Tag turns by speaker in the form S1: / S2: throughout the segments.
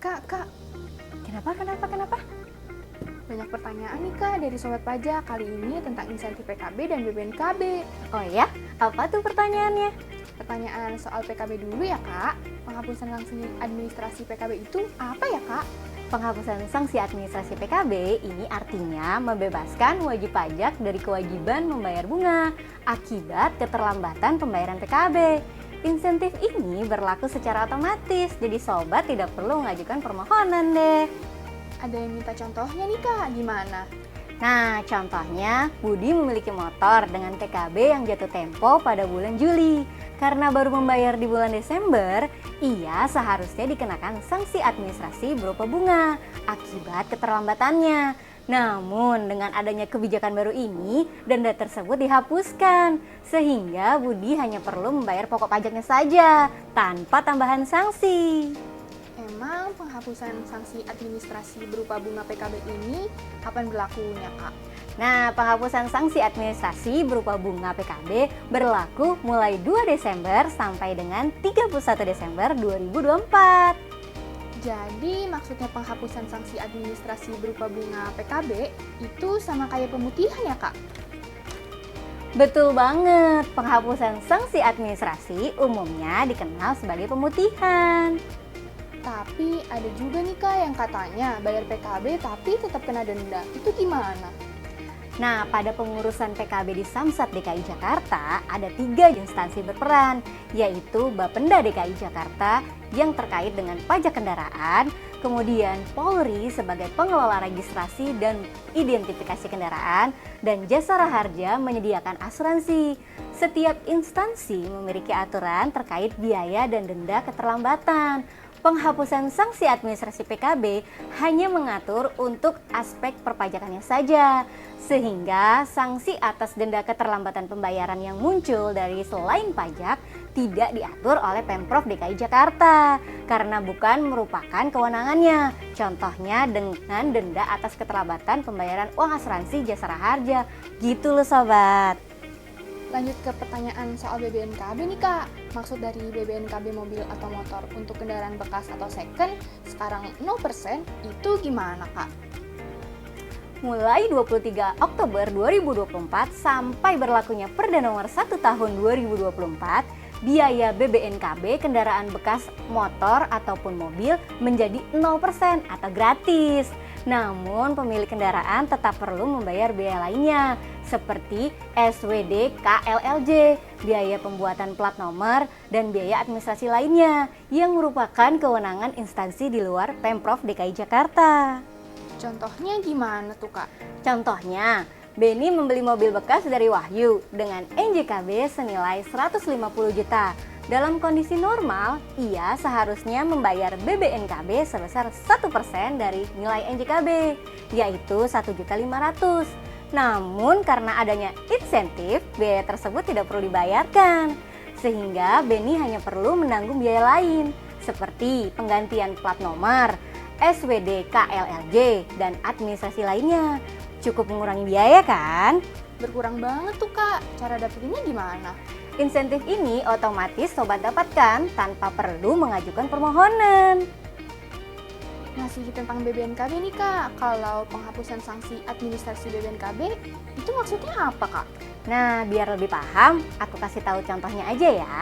S1: Kak,
S2: Kenapa?
S1: banyak pertanyaan nih Kak dari Sobat Pajak kali ini tentang insentif PKB dan BBNKB.
S2: Oh ya, apa tuh pertanyaannya?
S1: Pertanyaan soal PKB dulu ya Kak. Penghapusan sanksi administrasi PKB itu apa ya Kak?
S2: Penghapusan sanksi administrasi PKB ini artinya membebaskan wajib pajak dari kewajiban membayar bunga akibat keterlambatan pembayaran PKB. Insentif ini berlaku secara otomatis, jadi sobat tidak perlu mengajukan permohonan deh.
S1: Ada yang minta contohnya nih Kak, gimana?
S2: Nah, contohnya Budi memiliki motor dengan PKB yang jatuh tempo pada bulan Juli. Karena baru membayar di bulan Desember, ia seharusnya dikenakan sanksi administrasi berupa bunga akibat keterlambatannya. Namun, dengan adanya kebijakan baru ini, denda tersebut dihapuskan, sehingga Budi hanya perlu membayar pokok pajaknya saja, tanpa tambahan sanksi.
S1: Emang penghapusan sanksi administrasi berupa bunga PKB ini kapan berlakunya Kak?
S2: Nah, penghapusan sanksi administrasi berupa bunga PKB berlaku mulai 2 Desember sampai dengan 31 Desember 2024.
S1: Jadi maksudnya penghapusan sanksi administrasi berupa bunga PKB itu sama kayak pemutihan ya Kak?
S2: Betul banget, penghapusan sanksi administrasi umumnya dikenal sebagai pemutihan.
S1: Tapi ada juga nih Kak yang katanya bayar PKB tapi tetap kena denda. Itu gimana?
S2: Nah, pada pengurusan PKB di Samsat DKI Jakarta ada 3 instansi berperan, yaitu Bapenda DKI Jakarta yang terkait dengan pajak kendaraan, kemudian Polri sebagai pengelola registrasi dan identifikasi kendaraan, dan Jasara Harja menyediakan asuransi. Setiap instansi memiliki aturan terkait biaya dan denda keterlambatan. Penghapusan sanksi administrasi PKB hanya mengatur untuk aspek perpajakannya saja, sehingga sanksi atas denda keterlambatan pembayaran yang muncul dari selain pajak tidak diatur oleh Pemprov DKI Jakarta karena bukan merupakan kewenangannya. Contohnya dengan denda atas keterlambatan pembayaran uang asuransi Jasara Harja. Gitu loh sobat.
S1: Lanjut ke pertanyaan soal BBNKB nih Kak. Maksud dari BBNKB mobil atau motor untuk kendaraan bekas atau second sekarang 0% itu gimana Kak?
S2: Mulai 23 Oktober 2024 sampai berlakunya Perda Nomor 1 Tahun 2024, biaya BBNKB kendaraan bekas motor ataupun mobil menjadi 0% atau gratis. Namun pemilik kendaraan tetap perlu membayar biaya lainnya seperti SWD KLLJ, biaya pembuatan plat nomor, dan biaya administrasi lainnya yang merupakan kewenangan instansi di luar Pemprov DKI Jakarta.
S1: Contohnya gimana tuh Kak?
S2: Contohnya, Beni membeli mobil bekas dari Wahyu dengan NJKB senilai 150 juta. Dalam kondisi normal, ia seharusnya membayar BBNKB sebesar 1% dari nilai NJKB, yaitu 1.500.000. Namun karena adanya insentif, biaya tersebut tidak perlu dibayarkan, sehingga Beni hanya perlu menanggung biaya lain, seperti penggantian plat nomor, SWD KLLJ, dan administrasi lainnya. Cukup mengurangi biaya kan?
S1: Berkurang banget tuh Kak. Cara dapetinnya gimana?
S2: Insentif ini otomatis sobat dapatkan tanpa perlu mengajukan permohonan.
S1: Masih tentang BBNKB nih Kak. Kalau penghapusan sanksi administrasi BBNKB itu maksudnya apa Kak?
S2: Nah, biar lebih paham, aku kasih tahu contohnya aja ya.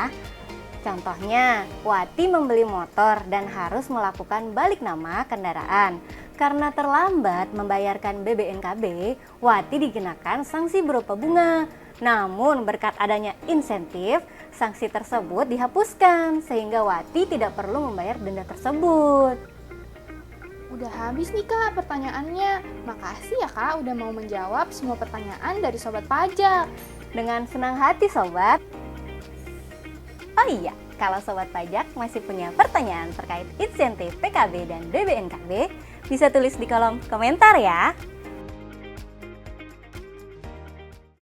S2: Contohnya, Wati membeli motor dan harus melakukan balik nama kendaraan. Karena terlambat membayarkan BBNKB, Wati dikenakan sanksi berupa bunga. Namun berkat adanya insentif, sanksi tersebut dihapuskan sehingga Wati tidak perlu membayar denda tersebut.
S1: Udah habis nih Kak pertanyaannya. Makasih ya Kak udah mau menjawab semua pertanyaan dari Sobat Pajak.
S2: Dengan senang hati sobat. Oh iya, kalau sobat pajak masih punya pertanyaan terkait insentif PKB dan BBNKB, bisa tulis di kolom komentar ya.